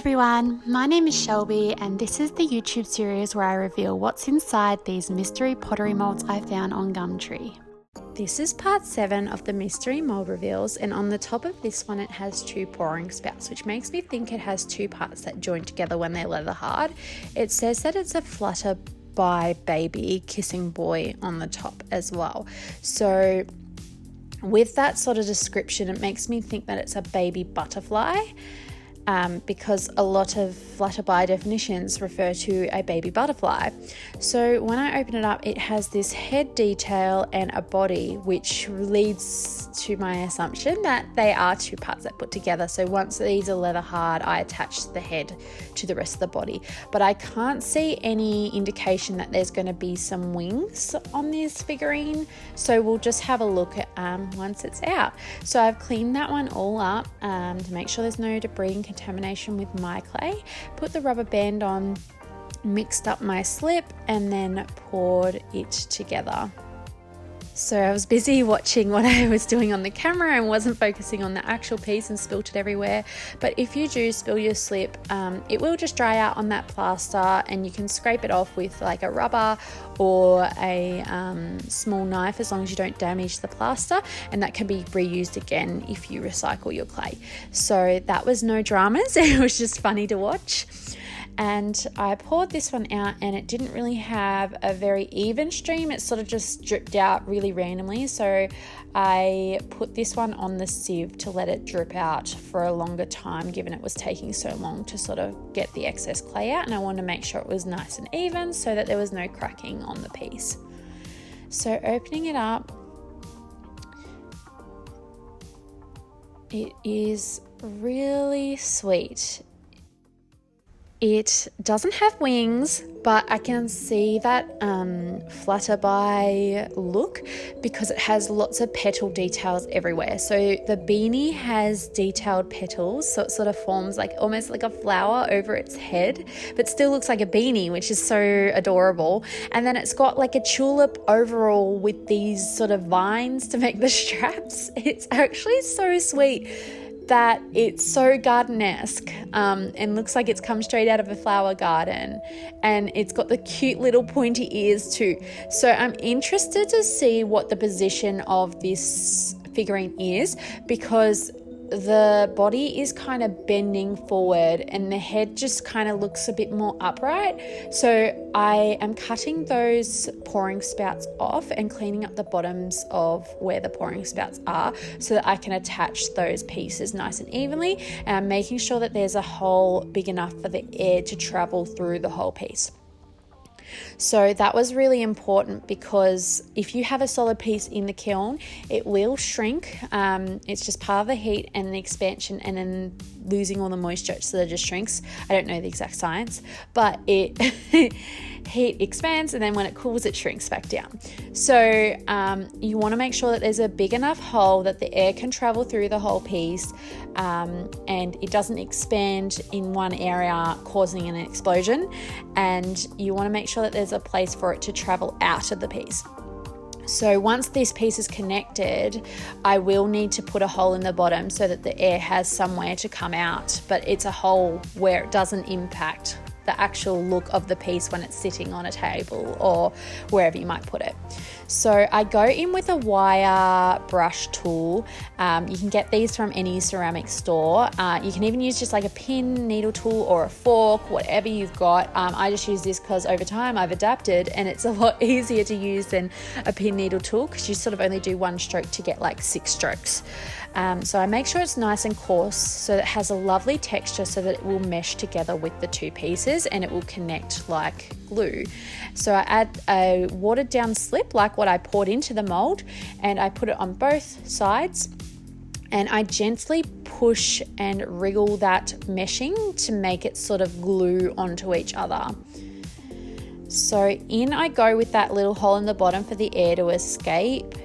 everyone, my name is Shelby and this is the YouTube series where I reveal what's inside these mystery pottery molds I found on Gumtree. This is part 7 of the mystery mold reveals, and on the top of this one it has 2 pouring spouts, which makes me think it has 2 parts that join together when they're leather hard. It says that it's a Flutterby baby kissing boy on the top as well. So with that sort of description, it makes me think that it's a baby butterfly. Because a lot of Flutterby definitions refer to a baby butterfly. So when I open it up, it has this head detail and a body, which leads to my assumption that they are 2 parts that put together. So once these are leather hard, I attach the head to the rest of the body. But I can't see any indication that there's going to be some wings on this figurine. So we'll just have a look at once it's out. So I've cleaned that one all up to make sure there's no debris and contamination with my clay. Put the rubber band on, mixed up my slip, and then poured it together. So I was busy watching what I was doing on the camera and wasn't focusing on the actual piece and spilt it everywhere. But if you do spill your slip, it will just dry out on that plaster, and you can scrape it off with like a rubber or a small knife, as long as you don't damage the plaster, and that can be reused again if you recycle your clay. So that was no dramas. It was just funny to watch. And I poured this one out, and it didn't really have a very even stream. It sort of just dripped out really randomly. So I put this one on the sieve to let it drip out for a longer time, given it was taking so long to sort of get the excess clay out. And I wanted to make sure it was nice and even so that there was no cracking on the piece. So opening it up, it is really sweet. It doesn't have wings, but I can see that Flutterby look because it has lots of petal details everywhere. So the beanie has detailed petals, so it sort of forms like almost like a flower over its head, but still looks like a beanie, which is so adorable. And then it's got like a tulip overall with these sort of vines to make the straps. It's actually so sweet that it's so garden-esque and looks like it's come straight out of a flower garden, and it's got the cute little pointy ears too. So I'm interested to see what the position of this figurine is, because the body is kind of bending forward and the head just kind of looks a bit more upright. So I am cutting those pouring spouts off and cleaning up the bottoms of where the pouring spouts are so that I can attach those pieces nice and evenly, and I'm making sure that there's a hole big enough for the air to travel through the whole piece. So that was really important, because if you have a solid piece in the kiln, it will shrink. It's just part of the heat and the expansion, and then losing all the moisture, so that it just shrinks. I don't know the exact science, but it heat expands, and then when it cools, it shrinks back down. So you want to make sure that there's a big enough hole that the air can travel through the whole piece, and it doesn't expand in one area causing an explosion. And you want to make sure that there's a place for it to travel out of the piece. So once this piece is connected, I will need to put a hole in the bottom so that the air has somewhere to come out, but it's a hole where it doesn't impact the actual look of the piece when it's sitting on a table or wherever you might put it. So I go in with a wire brush tool. You can get these from any ceramic store. You can even use just like a pin needle tool or a fork, whatever you've got. I just use this because over time I've adapted, and it's a lot easier to use than a pin needle tool, because you sort of only do 1 stroke to get like 6 strokes. So I make sure it's nice and coarse so that it has a lovely texture, so that it will mesh together with the 2 pieces and it will connect like glue. So I add a watered down slip like what I poured into the mold, and I put it on both sides, and I gently push and wriggle that meshing to make it sort of glue onto each other. So in I go with that little hole in the bottom for the air to escape.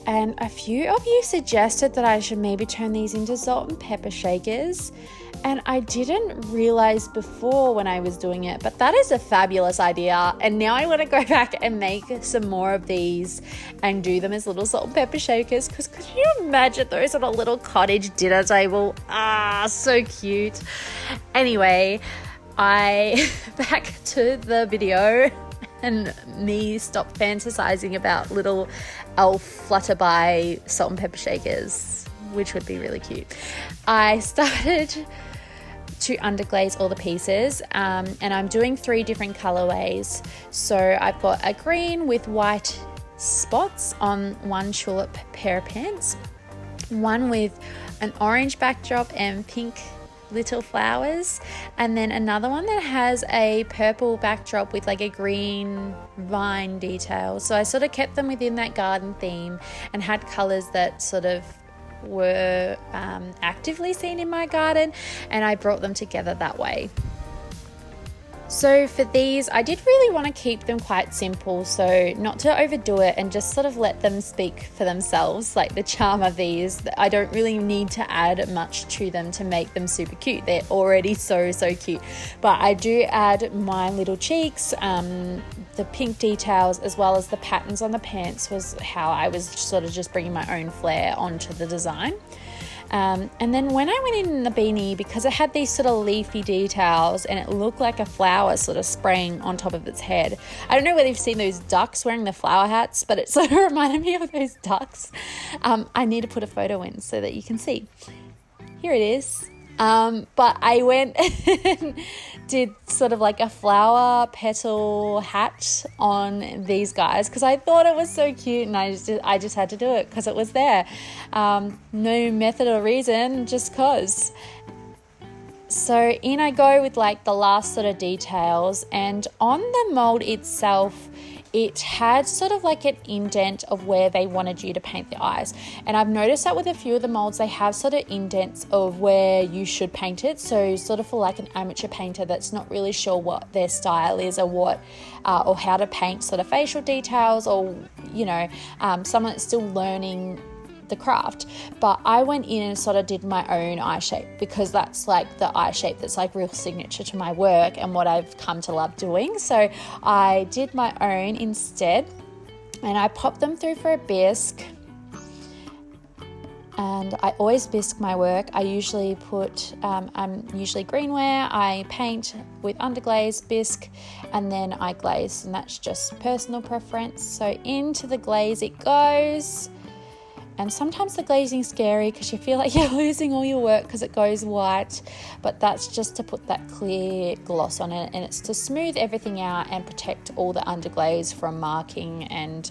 And a few of you suggested that I should maybe turn these into salt and pepper shakers. And I didn't realize before when I was doing it, but that is a fabulous idea. And now I want to go back and make some more of these and do them as little salt and pepper shakers. Because could you imagine those on a little cottage dinner table? So cute. Anyway, back to the video and me stop fantasizing about little elf Flutterby salt and pepper shakers, which would be really cute. I started to underglaze all the pieces, and I'm doing 3 different colorways. So I've got a green with white spots on one tulip pair of pants, one with an orange backdrop and pink little flowers, and then another one that has a purple backdrop with like a green vine detail. So I sort of kept them within that garden theme and had colors that sort of were actively seen in my garden, and I brought them together that way. So for these, I did really want to keep them quite simple, so not to overdo it and just sort of let them speak for themselves. Like the charm of these, I don't really need to add much to them to make them super cute. They're already so cute, but I do add my little cheeks, the pink details, as well as the patterns on the pants was how I was sort of just bringing my own flair onto the design. And then when I went in the beanie, because it had these sort of leafy details and it looked like a flower sort of spraying on top of its head. I don't know whether you've seen those ducks wearing the flower hats, but it sort of reminded me of those ducks. I need to put a photo in so that you can see. Here it is. But I went and did sort of like a flower petal hat on these guys because I thought it was so cute, and I just had to do it because it was there. No method or reason, just cause. So in I go with like the last sort of details, and on the mold itself, it had sort of like an indent of where they wanted you to paint the eyes. And I've noticed that with a few of the molds, they have sort of indents of where you should paint it. So sort of for like an amateur painter that's not really sure what their style is or or how to paint sort of facial details, or, someone that's still learning the craft. But I went in and sort of did my own eye shape because that's like the eye shape that's like real signature to my work and what I've come to love doing. So I did my own instead, and I popped them through for a bisque. And I always bisque my work. I usually I'm usually greenware. I paint with underglaze, bisque, and then I glaze, and that's just personal preference. So into the glaze it goes. And sometimes the glazing's scary because you feel like you're losing all your work because it goes white, but that's just to put that clear gloss on it, and it's to smooth everything out and protect all the underglaze from marking and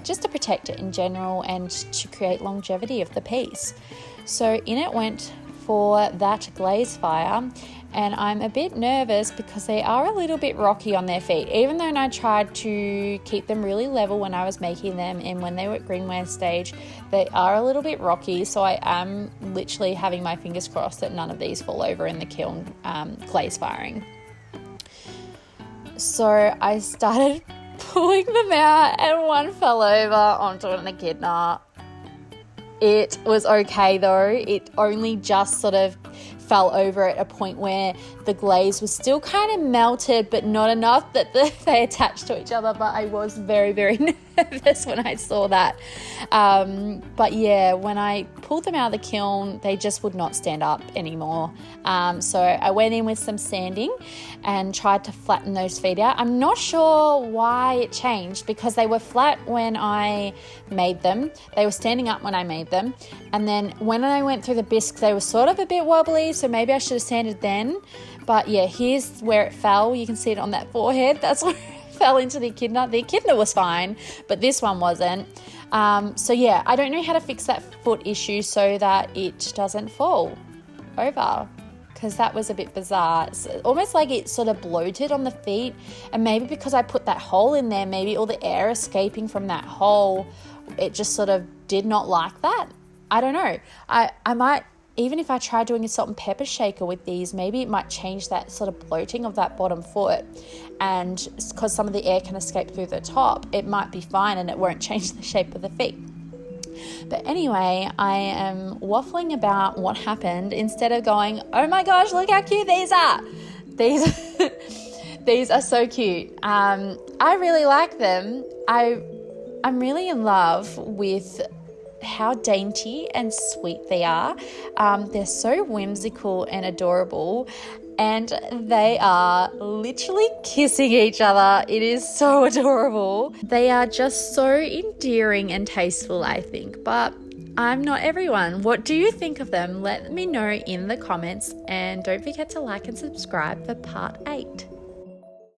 just to protect it in general and to create longevity of the piece. So in it went for that glaze fire, and I'm a bit nervous because they are a little bit rocky on their feet, even though I tried to keep them really level when I was making them, and when they were at greenware stage they are a little bit rocky. So I am literally having my fingers crossed that none of these fall over in the kiln glaze firing. So I started pulling them out and one fell over onto an echidna. It was okay though. It only just sort of fell over at a point where the glaze was still kind of melted, but not enough that they attached to each other. But I was very, very nervous when I saw that. But yeah, when I pulled them out of the kiln, they just would not stand up anymore. So I went in with some sanding and tried to flatten those feet out. I'm not sure why it changed because they were flat when I made them. They were standing up when I made them. And then when I went through the bisque, they were sort of a bit wobbly. So maybe I should have sanded then. But yeah, here's where it fell. You can see it on that forehead. That's where it fell into the echidna. The echidna was fine, but this one wasn't. So yeah, I don't know how to fix that foot issue so that it doesn't fall over, because that was a bit bizarre. It's almost like it sort of bloated on the feet, and maybe because I put that hole in there, maybe all the air escaping from that hole, it just sort of did not like that. I don't know. I might, even if I try doing a salt and pepper shaker with these, maybe it might change that sort of bloating of that bottom foot. And because some of the air can escape through the top, it might be fine and it won't change the shape of the feet. But anyway, I am waffling about what happened instead of going, oh my gosh, look how cute these are. These are so cute. I really like them. I'm really in love with how dainty and sweet they are. They're so whimsical and adorable, and they are literally kissing each other. It is so adorable. They are just so endearing and tasteful, I think, but I'm not everyone. What do you think of them? Let me know in the comments, and don't forget to like and subscribe for part 8.